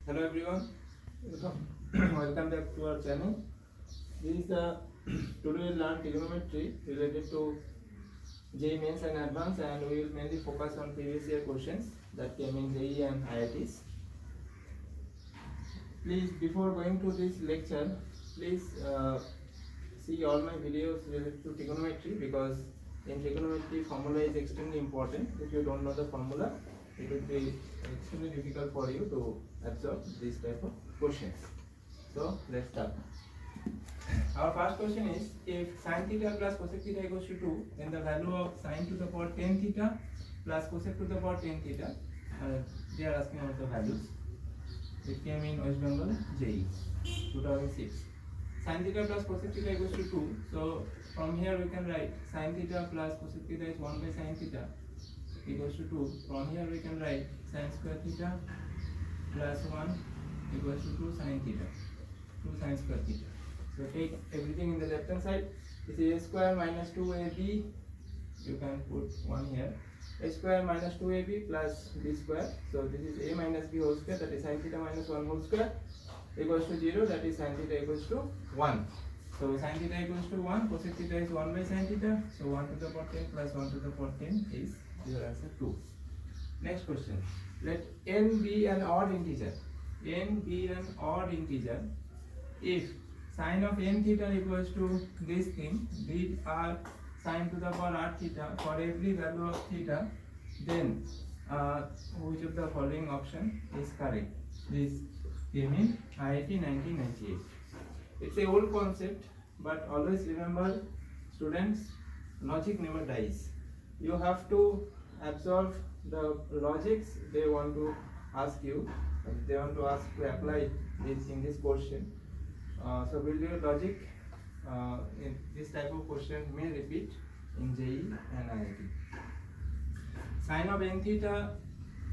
Hello everyone, welcome, welcome back to our channel. This is the today we will learn trigonometry related to JEE Mains and Advanced, and we will mainly focus on previous year questions that came in JEE and IITs. Please, before going to this lecture, please see all my videos related to trigonometry, because in trigonometry formula is extremely important. If you don't know the formula, it will be extremely difficult for you to absorb this type of questions. So let's start. Our first question is, if sin theta plus cosec theta equals to 2, then the value of sin to the power 10 theta plus cosec to the power 10 theta, they are asking about the values. It came in West Bengal JEE 2006. Sin theta plus cosec theta equals to 2. So from here we can write sin theta plus cosec theta is 1 by sin theta equals to 2. From here we can write sin square theta plus 1 equals to 2 sin theta, 2 sin square theta. So take everything in the left hand side. This is a square minus 2ab. You can put 1 here. A square minus 2ab plus b square. So this is a minus b whole square, that is sin theta minus 1 whole square, equals to 0, that is sin theta equals to 1. So sin theta equals to 1, cosec theta is 1 by sin theta. So 1 to the power 10 plus 1 to the power 10 is your answer 2. Next question. Let n be an odd integer. N be an odd integer. If sin of n theta equals to this thing, these are sin to the power r theta for every value of theta, then which of the following option is correct? This came in IIT 1998. It's a old concept, but always remember, students, logic never dies. You have to absorb the logics they want to ask you. They want to ask to apply this in this question. So build your logic. In this type of question may repeat in JEE and IIT. Sin of n theta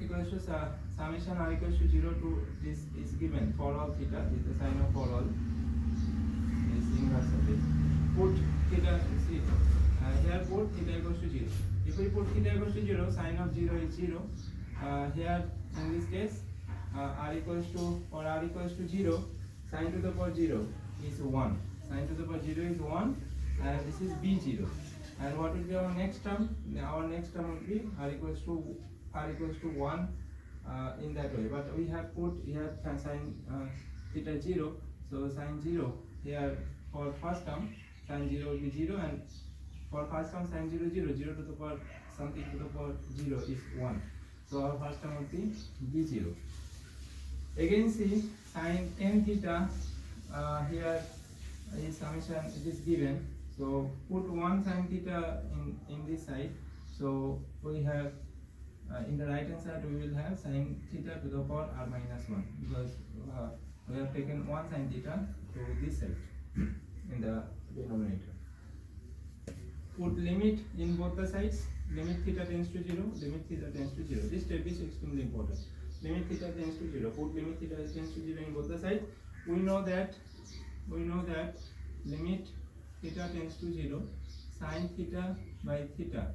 equals to summation r equals to 0 to this is given for all theta. This is the sign of for all. Is inverse of it. Put theta, see here put theta equals to 0. If we put theta equals to 0, sin of 0 is 0. Here in this case, r equals to, or r equals to 0, sin to the power 0 is 1. Sin to the power 0 is 1, and this is b0. And what will be our next term? Our next term will be r equals to 1 in that way. But we have put here sin theta 0, so sin 0 here for first term, sin 0 will be 0, and for first term sin 0 0, 0 to the power something to the power 0 is 1. So our first term will be b0. Again see sin n theta, here is summation, it is given. So put 1 sin theta in this side. So we have in the right hand side we will have sin theta to the power r minus 1, because we have taken 1 sin theta to this side in the denominator. Put limit in both the sides. Limit theta tends to 0, limit theta tends to 0. This step is extremely important. Limit theta tends to 0. Put limit theta tends to 0 in both the sides. We know that limit theta tends to 0, sin theta by theta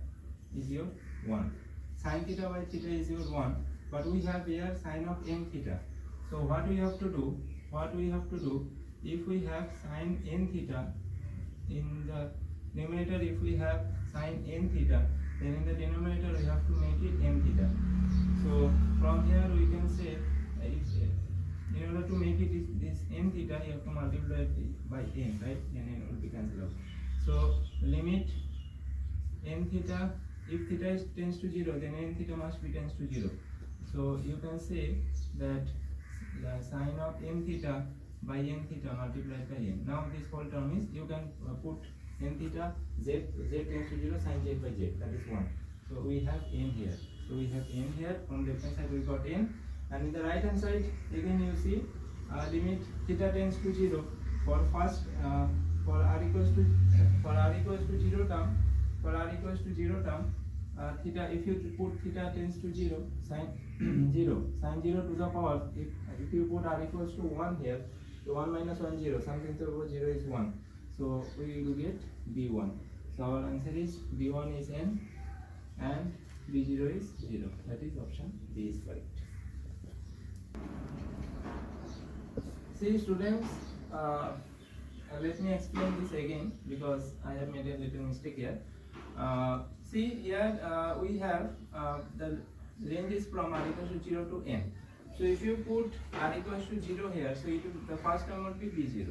is your 1. Sin theta by theta is your 1, but we have here sin of n theta. So what we have to do? If we have sin n theta in the numerator, if we have sin n theta, then in the denominator we have to make it n theta. So from here we can say, in order to make it this n theta, you have to multiply it by n, right? And n will be cancelled out. So limit n theta, if theta tends to 0, then n theta must be tends to 0. So you can say that the sin of n theta by n theta multiplied by n. Now this whole term is, you can put n theta, z tends to 0, sin z by z, that is 1. So we have n here. From left hand side we got n, and in the right hand side again you see limit theta tends to 0 for first for r equals to 0 term. Theta, if you put theta tends to 0, sin 0 to the power, if you put r equals to 1 here, so 1 minus 1 0, something to the power 0 is 1. So we will get b1. So our answer is b1 is n and b0 is 0. That is option B is correct. See students, let me explain this again because I have made a little mistake here. See here we have the range is from r equals to 0 to n. So if you put r equals to 0 here, so the first term would be b0.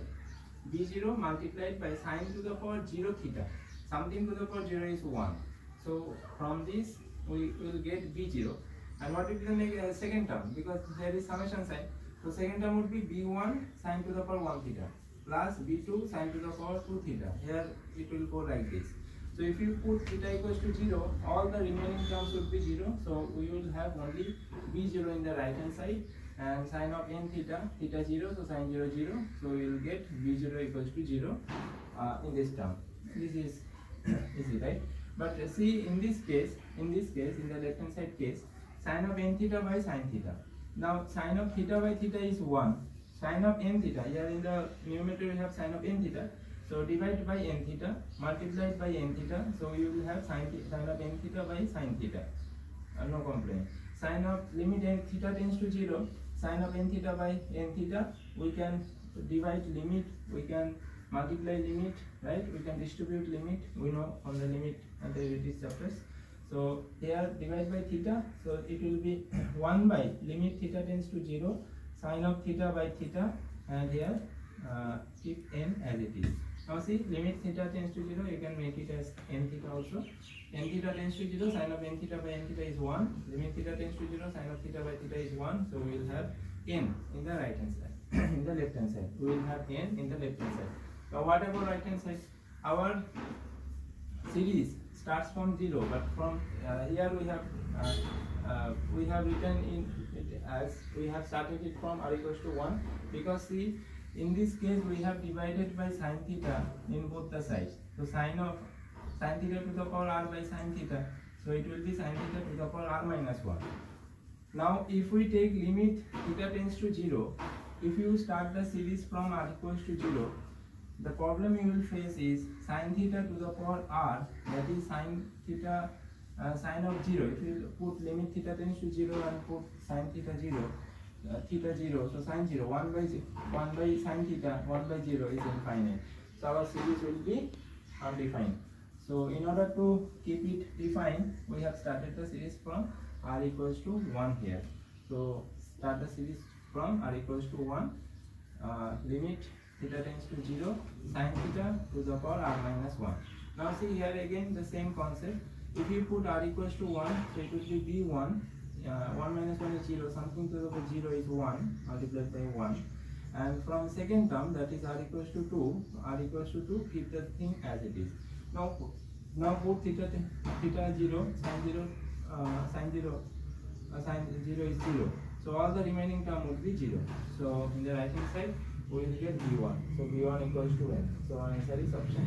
b0 multiplied by sine to the power 0 theta. Something to the power 0 is 1. So from this we will get b0. And what will be the second term? Because there is summation sign. So second term would be b1 sine to the power 1 theta plus b2 sine to the power 2 theta. Here it will go like this. So if you put theta equals to 0, all the remaining terms would be 0. So we will have only b0 in the right hand side and sine of n theta, theta 0, so sine 0 0. So we will get b0 equals to 0 in this term. This is easy, right? But see in this case, in the left hand side case, sine of n theta by sine theta. Now sine of theta by theta is 1. Sine of n theta, here in the numerator we have sine of n theta. So divide by n theta, multiplied by n theta. So you will have sine of n theta by sine theta. No complaint. Sine of limit n theta tends to 0. Sine of n theta by n theta. We can divide limit. We can multiply limit, right? We can distribute limit. We know from the limit and derivatives chapters. So here divide by theta, so it will be 1 by limit theta tends to 0, sine of theta by theta, and here keep n as it is. Now see, limit theta tends to 0, you can make it as n theta also. N theta tends to 0, sine of n theta by n theta is 1, limit theta tends to 0, sine of theta by theta is 1, so we will have n in the right hand side, in the left hand side. We will have n in the left hand side. Now what about right hand side? Our series starts from 0, but from here we have written in it as we have started it from r equals to 1, because see in this case we have divided by sine theta in both the sides. So sine theta to the power r by sine theta, so it will be sine theta to the power r minus 1. Now if we take limit theta tends to 0, if you start the series from r equals to 0, the problem you will face is sine theta to the power r, that is sine theta sine of 0. If you put limit theta tends to 0 and put sine theta 0, theta 0, so sine 0, 1 by sine theta, 1 by 0 is infinite. So our series will be undefined. So in order to keep it defined, we have started the series from r equals to 1 here. So start the series from r equals to 1, limit theta tends to 0, sine theta to the power r minus 1. Now see here again the same concept. If you put r equals to 1, so it will be b1, 1 minus 1 is 0, something to the power 0 is 1, multiplied by 1. And from second term, that is r equals to 2, keep the thing as it is. Now put theta 0, sine 0 is 0. So all the remaining term would be 0. So in the right hand side, we will get b1. So b1 equals to n. So our answer is option.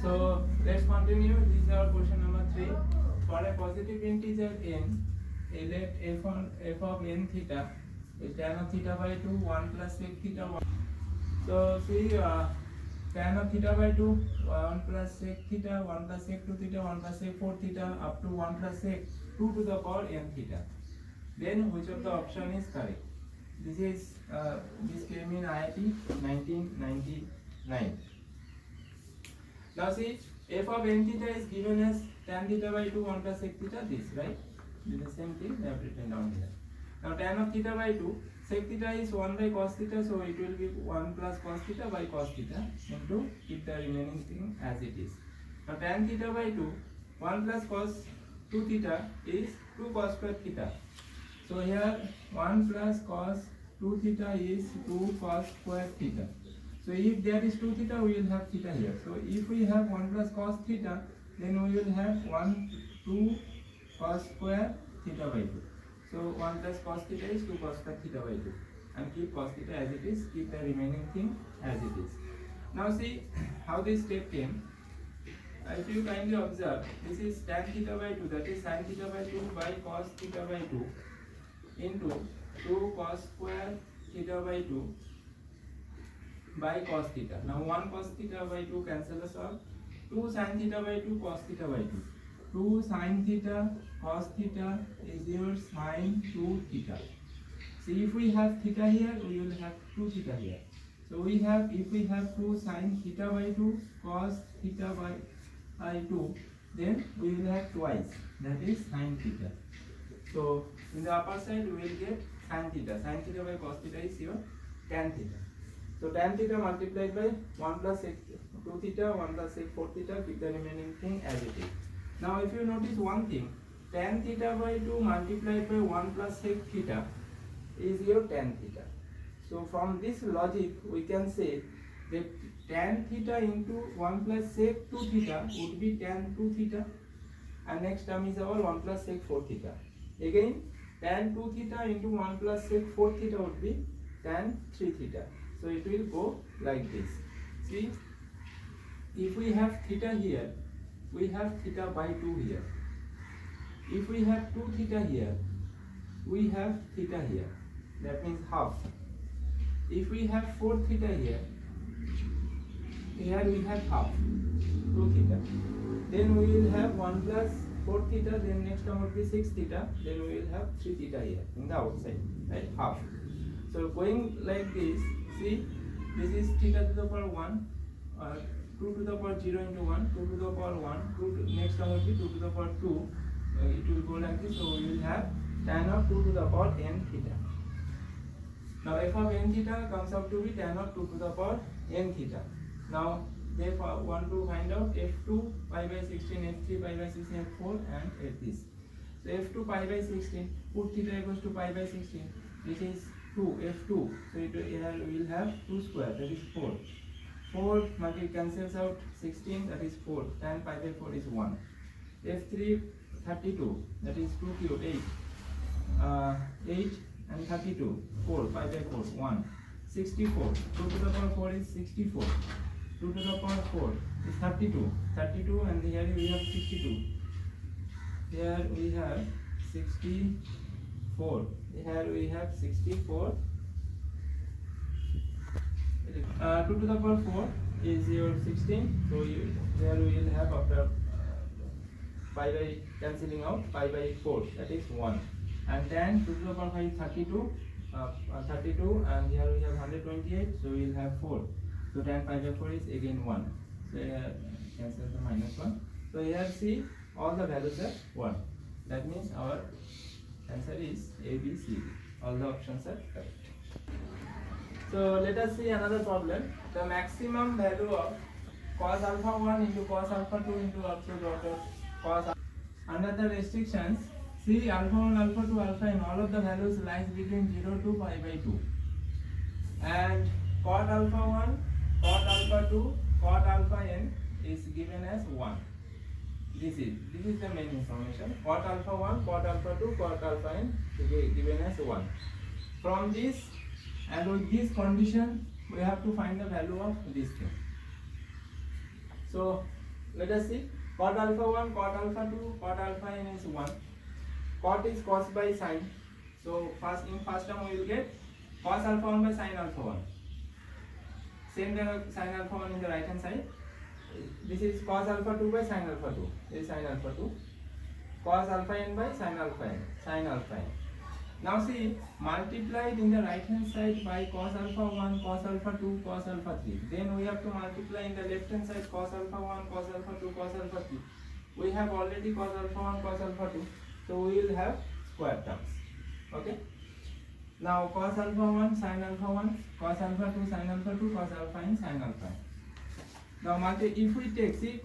So let's continue. This is our question number 3. For a positive integer n, let f of n theta is tan of theta by 2, 1 plus sec theta 1. So see, tan of theta by 2, 1 plus sec theta, 1 plus sec 2 theta, 1 plus sec 4 theta, up to 1 plus sec 2 to the power n theta. Then which of the option is correct? This came in IIT 1999. Now see, f of n theta is given as tan theta by 2, 1 plus sec theta, this, right? This is the same thing I have written down here. Now tan of theta by 2, sec theta is 1 by cos theta, so it will be 1 plus cos theta by cos theta into keep the remaining thing as it is. Now tan theta by 2, 1 plus cos 2 theta is 2 cos square theta. So here 1 plus cos 2 theta is 2 cos square theta. So if there is 2 theta, we will have theta here. So if we have 1 plus cos theta, then we will have 2 cos square theta by 2. So 1 plus cos theta is 2 cos square theta by 2. And keep cos theta as it is, keep the remaining thing as it is. Now see how this step came. If you kindly observe, this is tan theta by 2, that is sin theta by 2 by cos theta by 2 into 2 cos square theta by 2 by cos theta. Now 1 cos theta by 2 cancel us out. 2 sin theta by 2 cos theta by 2. 2 sin theta cos theta is your sin 2 theta. So if we have theta here, we will have 2 theta here. So we have, if we have 2 sin theta by 2 cos theta by 2, then we will have twice, that is sin theta. So in the upper side we will get sin theta. Sin theta by cos theta is your tan theta. So tan theta multiplied by 1 plus sec 2 theta, 1 plus sec 4 theta, keep the remaining thing as it is. Now if you notice one thing, tan theta by 2 multiplied by 1 plus sec theta is your tan theta. So from this logic we can say that tan theta into 1 plus sec 2 theta would be tan 2 theta, and next term is our 1 plus sec 4 theta. Again tan 2 theta into 1 plus sec 4 theta would be tan 3 theta. So it will go like this. See, if we have theta here, we have theta by 2 here. If we have 2 theta here, we have theta here, that means half. If we have 4 theta here, here we have half, 2 theta. Then we will have 1 plus 4 theta, then next term would be 6 theta, then we will have 3 theta here in the outside, right, half. So going like this, see, this is theta to the power 1, 2 to the power 0 into 1, 2 to the power 1, 2 to, next term will be 2 to the power 2, it will go like this, so we will have tan of 2 to the power n theta. Now f of n theta comes out to be tan of 2 to the power n theta. Now they want to find out f2 pi by 16, f3 pi by 16, f4 and f this. So f2 pi by 16, put theta equals to pi by 16, this is 2, f2, so it, here we will have 2 square, that is 4. 4 cancels out 16, that is 4, tan pi by 4 is 1. f3 32, that is 2 cube 8, 8 and 32, 4, pi by 4, 1. 64, 2 to the power 4 is 64, 2 to the power 4 is 32, 32 and here we have 62. Here we have 64, here we have 64. 2 to the power 4 is your 16, so here we will have after pi by cancelling out pi by 4, that is 1. And then 2 to the power 5 is 32, 32 and here we have 128, so we will have 4. So tan pi by 4 is again 1. So here cancel the minus 1. So here see all the values are 1. That means our answer is A, B, C, D. All the options are correct. So let us see another problem. The maximum value of cos alpha 1 into cos alpha 2 into also cos alpha. Under the restrictions, see alpha 1, alpha 2, alpha n, all of the values lies between 0 to pi by 2. And cot alpha 1, cot alpha 2, cot alpha n is given as 1. This is the main information. Cot alpha 1, cot alpha 2, cot alpha n is given as 1. From this and with this condition, we have to find the value of this thing. So let us see. Cot alpha 1, cot alpha 2, cot alpha n is 1. Cot is cos by sin. So first in first term we will get cos alpha 1 by sin alpha 1. Same the sin alpha 1 in the right hand side. This is cos alpha 2 by sin alpha 2. This is sin alpha 2. Cos alpha n by sin alpha n. Sin alpha n. Now see, multiplied in the right hand side by cos alpha 1, cos alpha 2, cos alpha 3. Then we have to multiply in the left hand side cos alpha 1, cos alpha 2, cos alpha 3. We have already cos alpha 1, cos alpha 2. So we will have square terms. Okay. Now cos alpha 1, sin alpha 1, cos alpha 2, sin alpha 2, cos alpha n, sin alpha n. Now if we take, see,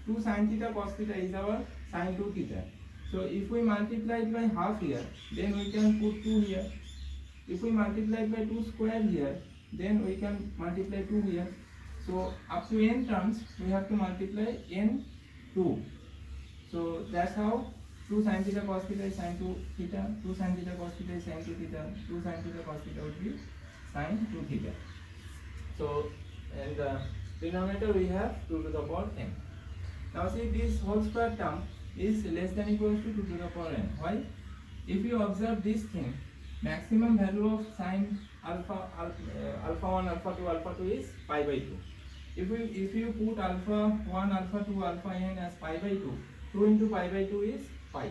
2 sin theta cos theta is our sin 2 theta. So if we multiply it by half here, then we can put 2 here. If we multiply it by 2 square here, then we can multiply 2 here. So up to n terms, we have to multiply n 2. So that's how 2 sin theta cos theta is sin 2 theta, 2 sin theta cos theta is sin 2 theta, 2 sin theta cos theta would be sin 2 theta. So in the denominator we have 2 to the power n. Now see, this whole square term is less than equals to 2 to the power n. Why? If you observe this thing, maximum value of sin alpha 1, alpha 2, alpha 2 is pi by 2. If you put alpha 1, alpha 2, alpha n as pi by 2, 2 into pi by 2 is pi.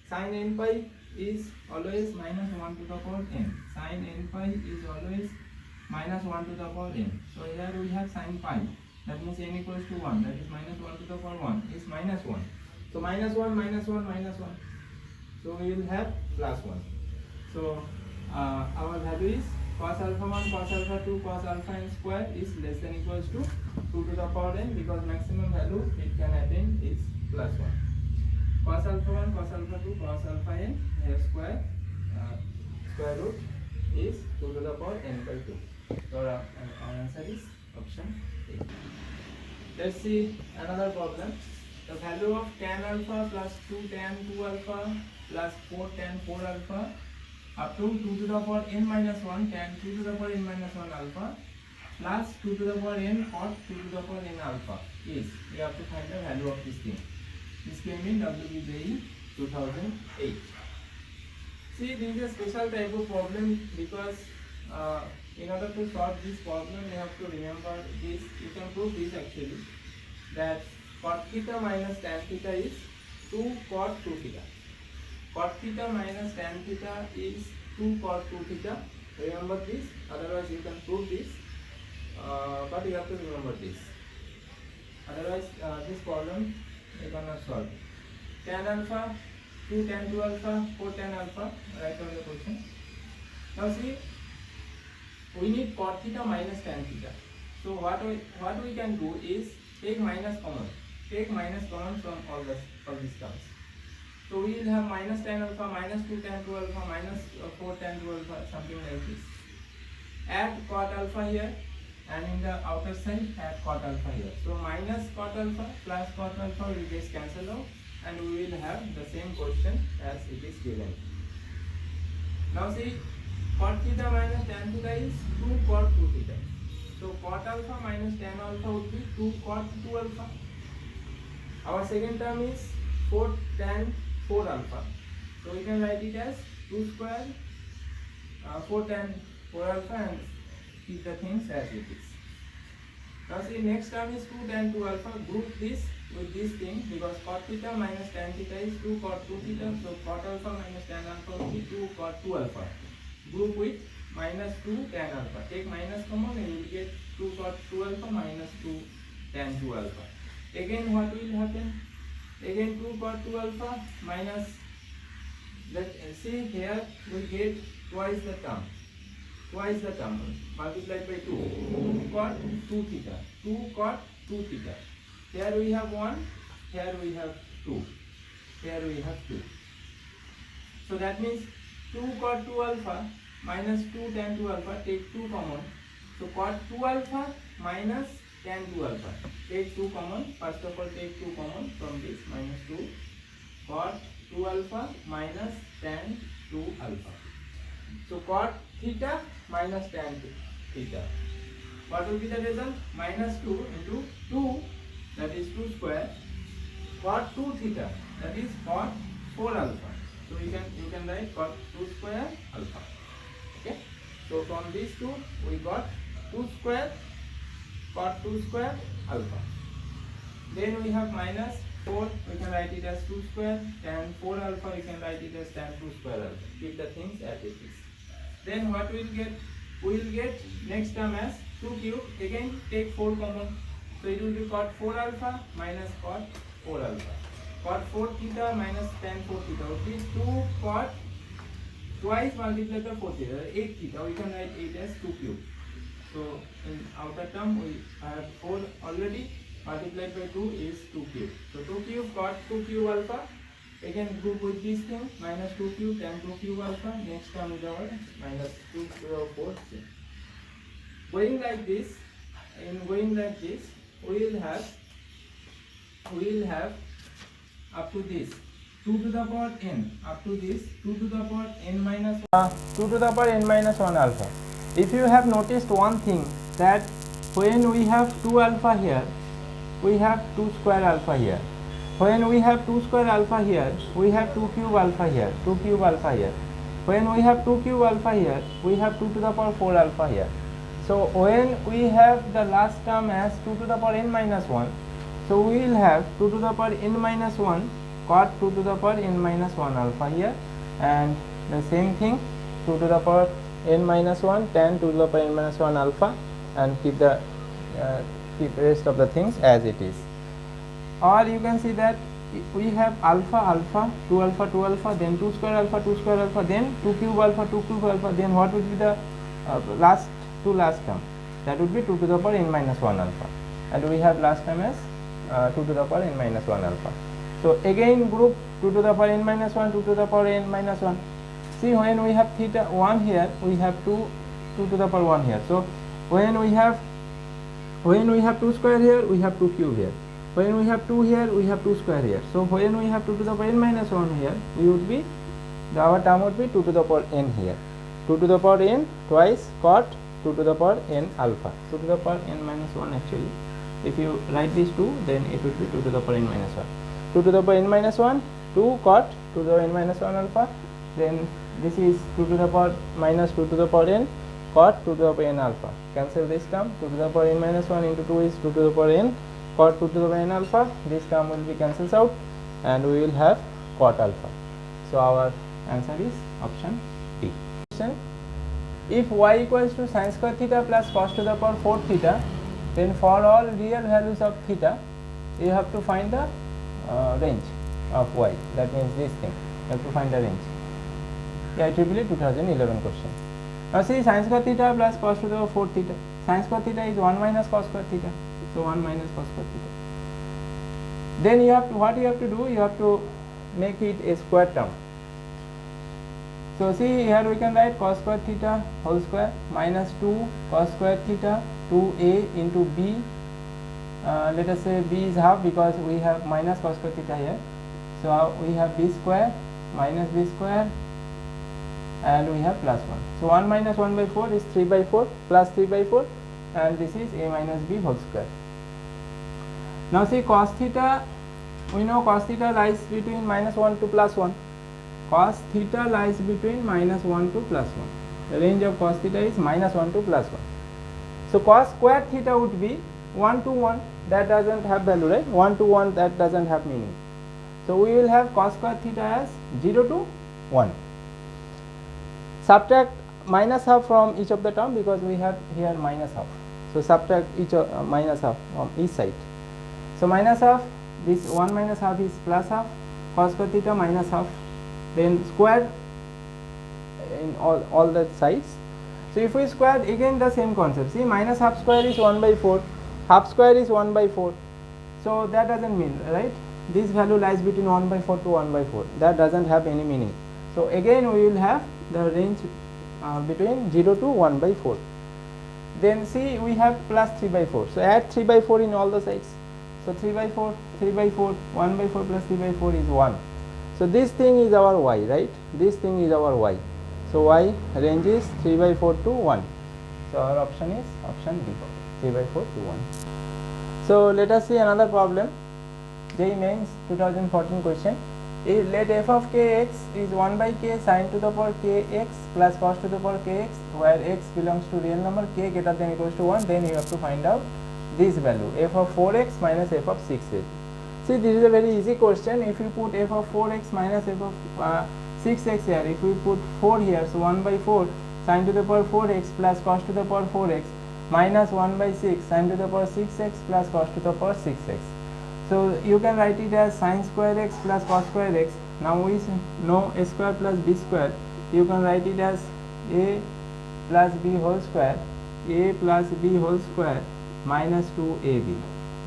Sin n pi is always minus 1 to the power n. Sin n pi is always minus 1 to the power n. So here we have sin pi. That means n equals to 1. That is minus 1 to the power 1 is minus 1. So minus 1, minus 1, minus 1. So we will have plus 1. So our value is cos alpha 1, cos alpha 2, cos alpha n square is less than equals to 2 to the power n, because maximum value it can attain is plus 1. Cos alpha 1, cos alpha 2, cos alpha n square square root is 2 to the power n by 2. So our answer is option A. Let's see another problem. The value of tan alpha plus 2 tan 2 alpha plus 4 tan 4 alpha up to 2 to the power n minus 1 tan 2 to the power n minus 1 alpha plus 2 to the power n cot 2 to the power n alpha is, we have to find the value of this thing. This came in WBJE 2008. See, this is a special type of problem because in order to solve this problem you have to remember this. You can prove this actually, that cot theta minus tan theta is 2 cot 2 theta. Cot theta minus tan theta is 2 cot 2 theta. Remember this, otherwise you can prove this, but you have to remember this. Otherwise this problem you cannot solve. Tan alpha, 2 tan 2 alpha, 4 tan alpha, write on the question. Now see, we need cot theta minus tan theta. So what we can do is take minus common. Take minus common from all these terms. So we will have minus tan alpha, minus 2 tan 2 alpha, minus 4 tan 2 alpha, something like this. Add cot alpha here, and in the outer side add cot alpha here. So minus cot alpha plus cot alpha will get cancelled out, and we will have the same question as it is given. Now see, cot theta minus tan theta is 2 cot 2 theta. So cot alpha minus tan alpha would be 2 cot 2 alpha. Our second term is 4 tan 4 alpha. So we can write it as 2 square 4 tan 4 alpha and keep the things as it is. Now see, next term is 2 tan 2 alpha. Group this with this thing, because cot theta minus tan theta is 2 cot 2 theta. So cot alpha minus tan alpha will be 2 cot 2 alpha. Group with minus 2 tan alpha. Take minus common and you will get 2 cot 2 alpha minus 2 tan 2 alpha. Again what will happen? Again 2 cot 2 alpha minus, see here we get twice the term. Twice the term multiplied by 2. 2 cot 2 theta. 2 cot 2 theta. Here we have 1. Here we have 2. Here we have 2. So that means 2 cot 2 alpha minus 2 tan 2 alpha. Take 2 common. So cot 2 alpha minus tan 2 alpha. Take 2 common. First of all take 2 common from this, minus 2. Cot 2 alpha minus tan 2 alpha. So cot theta minus tan theta. What will be the result? Minus 2 into 2, that is 2 square. Cot 2 theta, that is cot 4 alpha. So you can write cot 2 square alpha. Okay. So from these two we got 2 square cot 2 square alpha. Then we have minus 4, we can write it as 2 square, tan 4 alpha we can write it as tan 2 square alpha. Keep the things as it is. Then what we will get? We will get next term as 2 cube. Again take 4 common. So it will be cot 4 alpha minus cot 4 alpha. Cot 4 theta minus tan 4 theta would be 2 cot twice multiplied by 4 theta, 8 theta. We can write 8 as 2 cube. So in outer term we have 4 already, multiplied by 2 is 2 cube. So 2 cube cot 2 cube alpha. Again group with this thing, minus 2 cube tan 2 cube alpha. Next term is our minus 2 cube 4. Going like this, we will have up to this 2 to the power n, up to this 2 to the power n minus 2 to the power n minus 1 alpha. If you have noticed one thing, that when we have 2 alpha here, we have 2 square alpha here. When we have 2 square alpha here, we have 2 cube alpha here, 2 cube alpha here. When we have 2 cube alpha here, we have 2 to the power 4 alpha here. So when we have the last term as 2 to the power n minus 1, so we will have 2 to the power n minus 1 cot 2 to the power n minus 1 alpha here, and the same thing 2 to the power n minus 1 tan 2 to the power n minus 1 alpha, and keep the rest of the things as it is. Or you can see that we have alpha alpha 2 alpha 2 alpha, then 2 square alpha 2 square alpha, then 2 cube alpha 2 cube alpha, then what would be the last term? That would be 2 to the power n minus 1 alpha, and we have last term as 2 to the power n minus 1 alpha. So again group 2 to the power n minus 1, 2 to the power n minus 1. See, when we have theta 1 here, we have 2 to the power 1 here. So when we have 2 square here, we have 2 cube here. When we have 2 here, we have 2 square here. So when we have 2 to the power n minus 1 here, we would be, our term would be 2 to the power n here. 2 to the power n twice cot 2 to the power n alpha. 2 to the power n minus 1 actually. If you write these 2, then it would be 2 to the power n minus 1. 2 to the power n minus 1, 2 cot 2 to the power n minus 1 alpha. Then this is 2 to the power minus 2 to the power n cot 2 to the power n alpha. Cancel this term. 2 to the power n minus 1 into 2 is 2 to the power n cot 2 to the power n alpha. This term will be cancels out, and we will have cot alpha. So our answer is option D. If y equals to sin square theta plus cos to the power 4 theta, then for all real values of theta, you have to find the range of y. That means this thing, you have to find the range. Yeah, it will be 2011 question. Now see, sin square theta plus cos to the power 4 theta. Sin square theta is 1 minus cos square theta. So 1 minus cos square theta. Then you have to, what you have to do, you have to make it a square term. So see, here we can write cos square theta whole square minus 2 cos square theta 2a into b. Let us say b is half because we have minus cos square theta here. So we have b square minus b square, and we have plus 1. So 1 minus 1 by 4 is 3 by 4 plus 3 by 4, and this is a minus b whole square. Now see, cos theta, we know cos theta lies between minus 1 to plus 1. Cos theta lies between minus 1 to plus 1. The range of cos theta is minus 1 to plus 1. So cos square theta would be 1 to 1, that doesn't have value, right? 1 to 1, that doesn't have meaning. So we will have cos square theta as 0 to 1. Subtract minus half from each of the term because we have here minus half. So subtract each minus half from each side. So minus half, this 1 minus half is plus half, cos square theta minus half, then square in all the sides. So if we square, again the same concept. See, minus half square is 1 by 4, half square is 1 by 4. So that doesn't mean, right? This value lies between 1 by 4 to 1 by 4. That doesn't have any meaning. So again we will have the range between 0 to 1 by 4. Then see, we have plus 3 by 4. So add 3 by 4 in all the sides. So 3 by 4, 3 by 4, 1 by 4 plus 3 by 4 is 1. So this thing is our y, right? This thing is our y. So y range is 3 by 4 to 1. So our option is option D, 3 by 4 to 1. So let us see another problem. JEE Mains 2014 question. Let f of kx is 1 by k sin to the power kx plus cos to the power kx, where x belongs to real number k greater than or equals to 1. Then you have to find out this value, f of 4x minus f of 6x. See, this is a very easy question. If you put f of 4x minus f of 6x here, if we put 4 here, so 1 by 4 sin to the power 4x plus cos to the power 4x minus 1 by 6 sin to the power 6x plus cos to the power 6x. So you can write it as sin square x plus cos square x. Now we know a square plus b square. You can write it as a plus b whole square, a plus b whole square minus 2ab,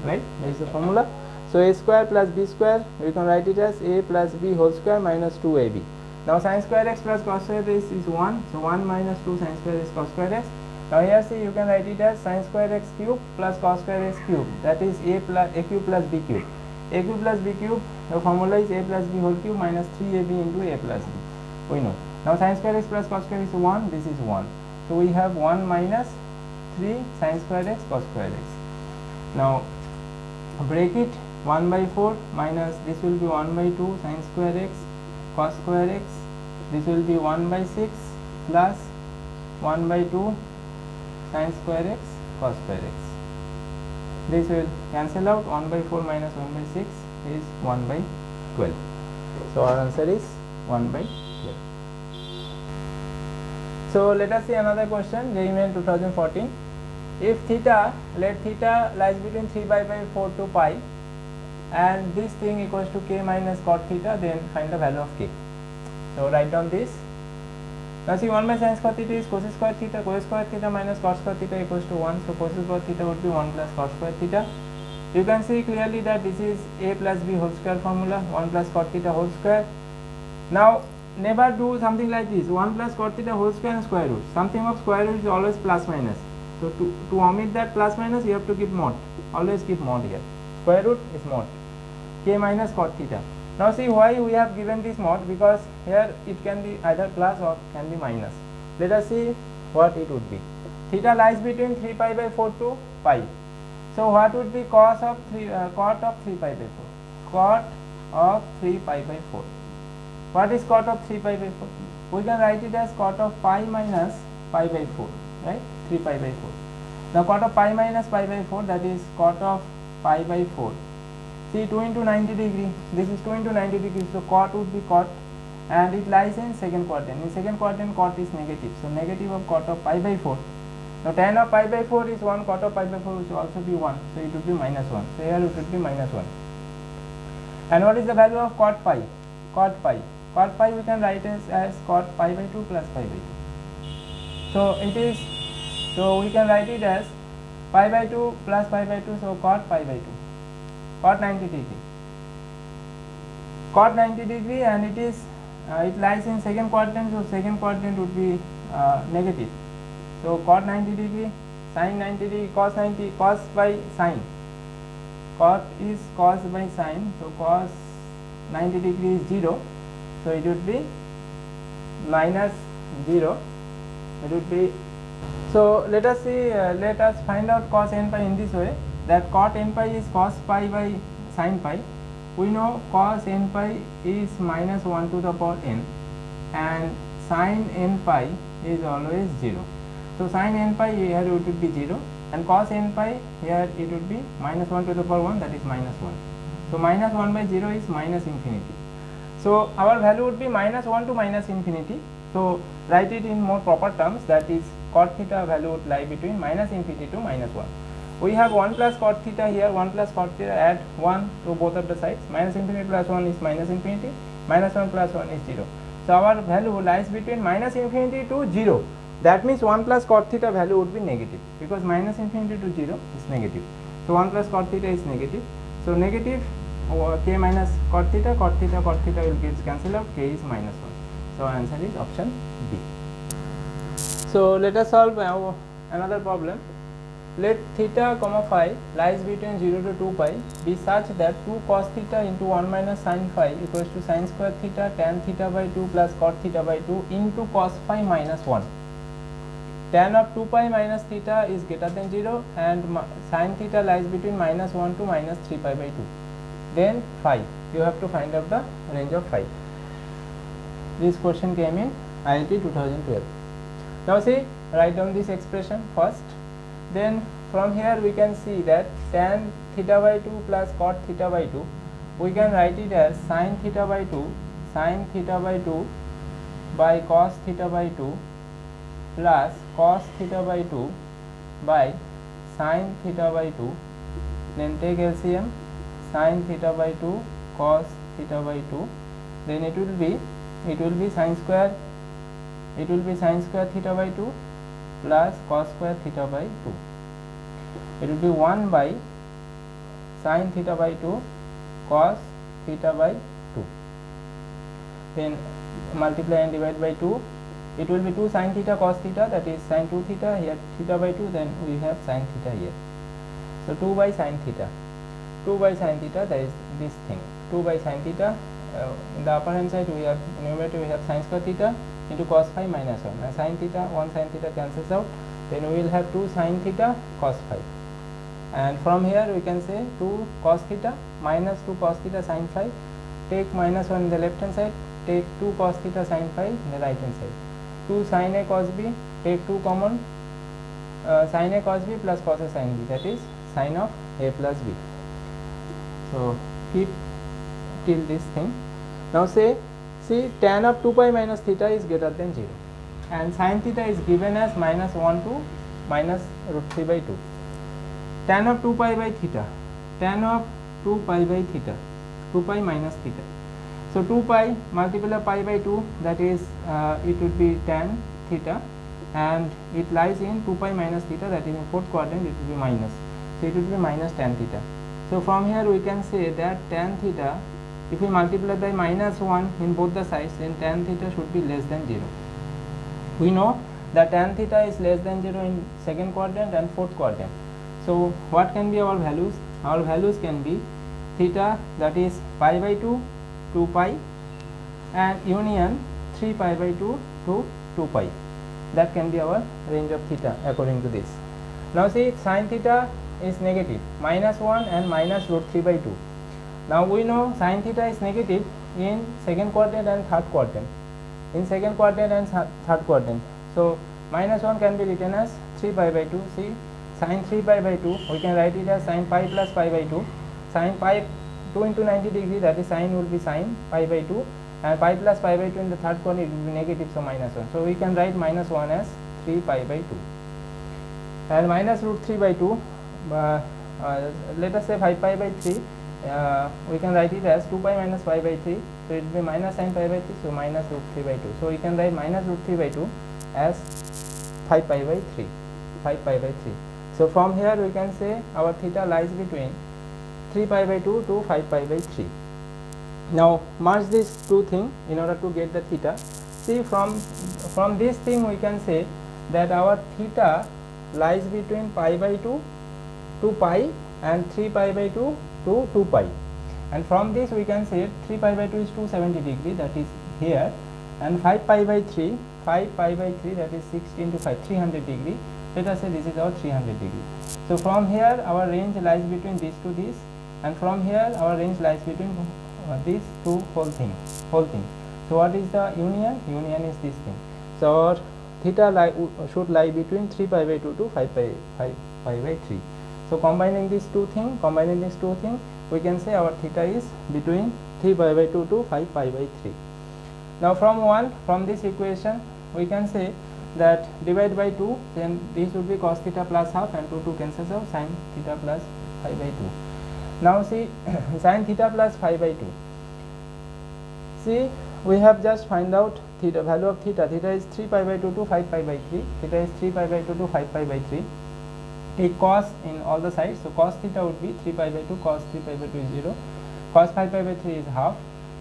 right? That is the formula. So a square plus b square, we can write it as a plus b whole square minus 2ab. Now sin square x plus cos square x is 1. So 1 minus 2 sin square x cos square x. Now here see, you can write it as sin square x cube plus cos square x cube, that is a cube plus b cube. A cube plus b cube, the formula is a plus b whole cube minus 3ab into a plus b. We know. Now sin square x plus cos square is 1, this is 1. So we have 1 minus 3 sin square x cos square x. Now break it, 1 by 4 minus this will be 1 by 2 sin square x cos square x. This will be 1 by 6 plus 1 by 2 sin square x cos square x. This will cancel out. 1 by 4 minus 1 by 6 is 1 by 12. So our answer is 1 by 12. So let us see another question, JEE 2014. If theta, let theta lies between 3 pi by 4 to pi, and this thing equals to k minus cot theta, then find the value of k. So write down this. Now see, 1 by sin square theta is cos square theta minus cos square theta equals to 1. So cos square theta would be 1 plus cos square theta. You can see clearly that this is a plus b whole square formula, 1 plus cot theta whole square. Now never do something like this, 1 plus cot theta whole square and square root. Something of square root is always plus minus. So to omit that plus minus, you have to keep mod. Always keep mod here. Square root is mod. K minus cot theta. Now see why we have given this mod, because here it can be either plus or can be minus. Let us see what it would be. Theta lies between 3 pi by 4 to pi. So what would be cos of 3 cot of 3 pi by 4? Cot of 3 pi by 4. What is cot of 3 pi by 4? We can write it as cot of pi minus pi by 4, right? 3 pi by 4. Now cot of pi minus pi by 4, that is cot of pi by 4. See, 2 into 90 degree, this is 2 into 90 degree, so cot would be cot, and it lies in second quadrant. In second quadrant, cot is negative, so negative of cot of pi by 4. Now tan of pi by 4 is 1, cot of pi by 4 will also be 1, so it would be minus 1. So here it would be minus 1. And what is the value of cot pi? Cot pi. Cot pi we can write as cot pi by 2 plus pi by 2. So it is, so we can write it as pi by 2 plus pi by 2, so cot pi by 2. Cot 90 degree. Cot 90 degree, and it is it lies in second quadrant, so second quadrant would be negative. So cot 90 degree, sin 90 degree, cos 90, cos by sin. Cot is cos by sin, so cos 90 degree is 0. So it would be minus 0. It would be. So let us see. Let us find out cos n pi in this way. That cot n pi is cos pi by sin pi. We know cos n pi is minus 1 to the power n, and sin n pi is always 0. So sin n pi here it would be 0, and cos n pi here it would be minus 1 to the power 1, that is minus 1. So minus 1 by 0 is minus infinity. So our value would be minus 1 to minus infinity. So write it in more proper terms, that is cot theta value would lie between minus infinity to minus 1. We have 1 plus cot theta here, 1 plus cot theta, add 1 to both of the sides. Minus infinity plus 1 is minus infinity, minus 1 plus 1 is 0. So our value lies between minus infinity to 0. That means 1 plus cot theta value would be negative, because minus infinity to 0 is negative. So 1 plus cot theta is negative. So negative k minus cot theta will get cancelled out, k is minus 1. So answer is option B. So let us solve another problem. Let theta comma phi lies between 0 to 2 pi be such that 2 cos theta into 1 minus sin phi equals to sin square theta tan theta by 2 plus cot theta by 2 into cos phi minus 1. Tan of 2 pi minus theta is greater than 0, and sin theta lies between minus 1 to minus 3 pi by 2. Then phi, you have to find out the range of phi. This question came in IIT 2012. Now see, write down this expression first. Then from here we can see that tan theta by 2 plus cot theta by 2, we can write it as sin theta by 2 by cos theta by 2 plus cos theta by 2 by sin theta by 2. Then take LCM, sin theta by 2 cos theta by 2, then it will be sin square theta by 2 plus cos square theta by 2. It will be 1 by sin theta by 2 cos theta by 2. Then multiply and divide by 2. It will be 2 sin theta cos theta, that is sin 2 theta, here theta by 2, then we have sin theta here. So 2 by sin theta. 2 by sin theta, that is this thing. 2 by sin theta, in the upper hand side we have numerator, we have sin square theta into cos phi minus 1. And sin theta, 1 sin theta cancels out, then we will have 2 sin theta cos phi. And from here we can say 2 cos theta minus 2 cos theta sin phi. Take minus 1 in the left hand side, take 2 cos theta sin phi in the right hand side. 2 sin a cos b, take 2 common, sin a cos b plus cos a sin b, that is sin of a plus b. So keep till this thing. Now say, see, tan of 2 pi minus theta is greater than 0. and sin theta is given as -1 to minus root 3 by 2. Tan of 2 pi by theta, tan of 2 pi by theta, 2 pi minus theta. So 2 pi multiplied pi by 2, that is it would be tan theta, and it lies in 2 pi minus theta, that is in fourth quadrant, it will be minus. So it would be minus tan theta. So from here we can say that tan theta, if we multiply by -1 in both the sides, then tan theta should be less than 0. We know that tan theta is less than 0 in second quadrant and fourth quadrant. So what can be our values? Our values can be theta, that is pi by 2, 2 pi, and union 3 pi by 2 to 2 pi. That can be our range of theta according to this. Now see, sin theta is negative, -1 and minus root 3 by 2. Now we know sin theta is negative in second quadrant and third quadrant. In second quadrant and third quadrant. So -1 can be written as 3 pi by 2. See, sin 3 pi by 2, we can write it as sin pi plus pi by 2. Sin pi 2 into 90 degree, that is sin will be sin pi by 2, and pi plus pi by 2 in the third quadrant, it will be negative, so -1. So we can write -1 as 3 pi by 2, and minus root 3 by 2, let us say 5 pi by 3, we can write it as 2 pi minus pi by 3, so it will be minus sin pi by 3, so minus root 3 by 2. So we can write minus root 3 by 2 as 5 pi by 3, 5 pi by 3. So from here we can say our theta lies between 3 pi by 2 to 5 pi by 3. Now merge these two things in order to get the theta. See, from this thing we can say that our theta lies between pi by 2 to pi and 3 pi by 2 to 2 pi, and from this we can say 3 pi by 2 is 270 degree, that is here, and 5 pi by 3, 5 pi by 3, that is 60 into 5, 300 degree. Let us say this is our 300 degree. So from here our range lies between this to this, and from here our range lies between these two whole thing. So what is the union? Union is this thing. So our theta should lie between 3 pi by 2 to 5 pi by 3. So combining these two things, we can say our theta is between 3 pi by 2 to 5 pi by 3. Now from this equation we can say that divide by 2, then this would be cos theta plus half, and 2 cancels out, sin theta plus 5 by 2. Now see, sin theta plus 5 by 2. See, we have just find out theta, value of theta. Theta is 3 pi by 2 to 5 pi by 3. Theta is 3 pi by 2 to 5 pi by 3. Take cos in all the sides. So cos theta would be 3 pi by 2, cos 3 pi by 2 is 0. Cos 5 pi by 3 is half.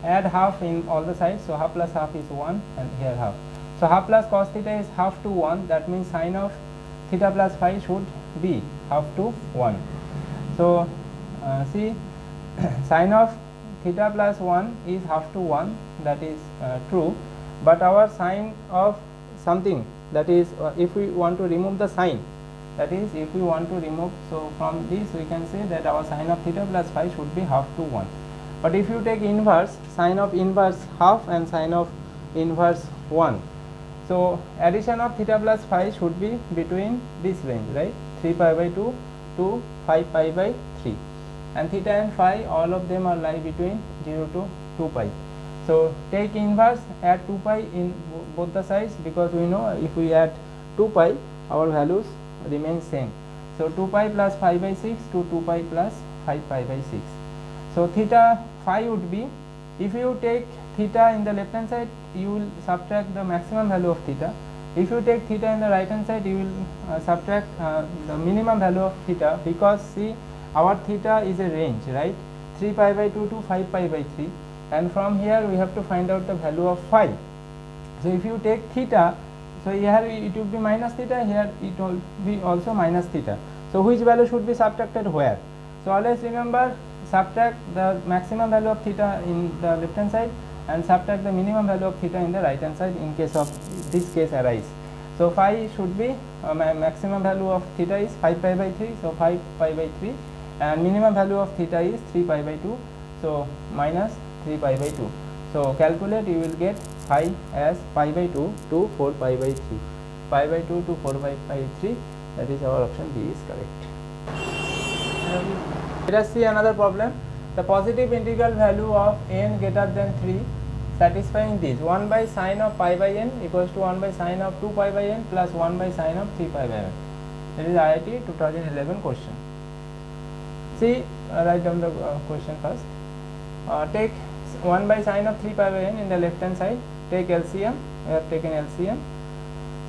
Add half in all the sides. So half plus half is 1, and here half. So half plus cos theta is half to 1. That means sin of theta plus 5 should be half to 1. So see, sin of theta plus 1 is half to 1, that is true, but our sin of something, that is if we want to remove the sign, so from this we can say that our sin of theta plus 5 should be half to 1. But if you take inverse, sin of inverse half and sin of inverse 1, so addition of theta plus 5 should be between this range, right, 3 pi by 2 to 5 pi by 3, and theta and phi, all of them are lie between 0 to 2 pi. So take inverse, add 2 pi in both the sides, because we know if we add 2 pi our values remain same. So 2 pi plus 5 by 6 to 2 pi plus 5 pi by 6. So theta phi would be, if you take theta in the left hand side, you will subtract the maximum value of theta. If you take theta in the right hand side, you will subtract the minimum value of theta, because see, our theta is a range, right, 3 pi by 2 to 5 pi by 3, and from here we have to find out the value of phi. So if you take theta, so here it will be minus theta, here it will be also minus theta. So which value should be subtracted where? So always remember, subtract the maximum value of theta in the left hand side and subtract the minimum value of theta in the right hand side in case of this case arise. So phi should be maximum value of theta is 5 pi by 3, so 5 pi by 3, and minimum value of theta is 3 pi by 2, so minus 3 pi by 2. So calculate, you will get phi as pi by 2 to 4 pi by 3, pi by 2 to 4 pi by 3, that is our option B is correct. Let us see another problem. The positive integral value of n greater than 3 satisfying this 1 by sine of pi by n equals to 1 by sine of 2 pi by n plus 1 by sine of 3 pi by n. That is IIT 2011 question. See, write down the question first. Take 1 by sine of 3 pi by n in the left hand side. Take LCM. We have taken LCM.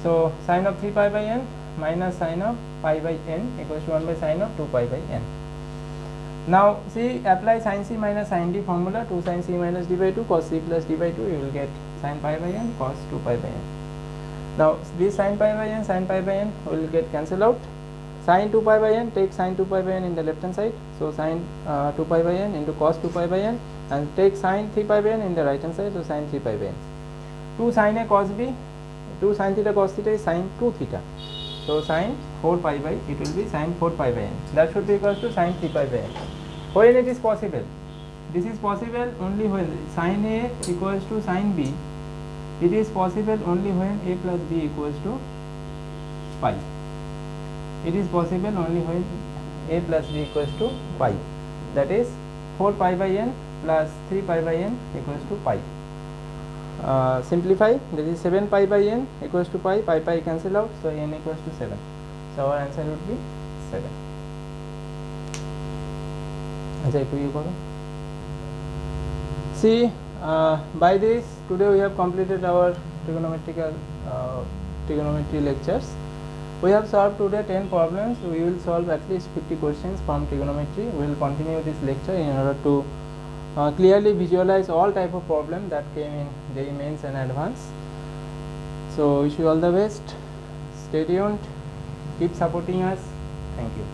So sine of 3 pi by n minus sine of pi by n equals to 1 by sine of 2 pi by n. Now see, apply sin c minus sin d formula. 2 sin c minus d by 2 cos c plus d by 2, you will get sin pi by n cos 2 pi by n. Now this sin pi by n will get cancelled out. Sin 2 pi by n, take sin 2 pi by n in the left hand side. So sin 2 pi by n into cos 2 pi by n, and take sin 3 pi by n in the right hand side. So sin 3 pi by n. 2 sin a cos b, 2 sin theta cos theta is sin 2 theta. So sin 4 pi by, it will be sin 4 pi by n. That should be equals to sin 3 pi by n. When it is possible, this is possible only when sin a equals to sin b. It is possible only when a plus b equals to pi. It is possible only when a plus b equals to pi. That is 4 pi by n plus 3 pi by n equals to pi. Simplify, that is 7 pi by n equals to pi, pi cancel out, so n equals to 7. So our answer would be 7. See, by this today we have completed our trigonometry lectures. We have solved today 10 problems. We will solve at least 50 questions from trigonometry. We will continue this lecture in order to clearly visualize all type of problem that came in JEE Mains and Advanced. So wish you all the best. Stay tuned. Keep supporting us. Thank you.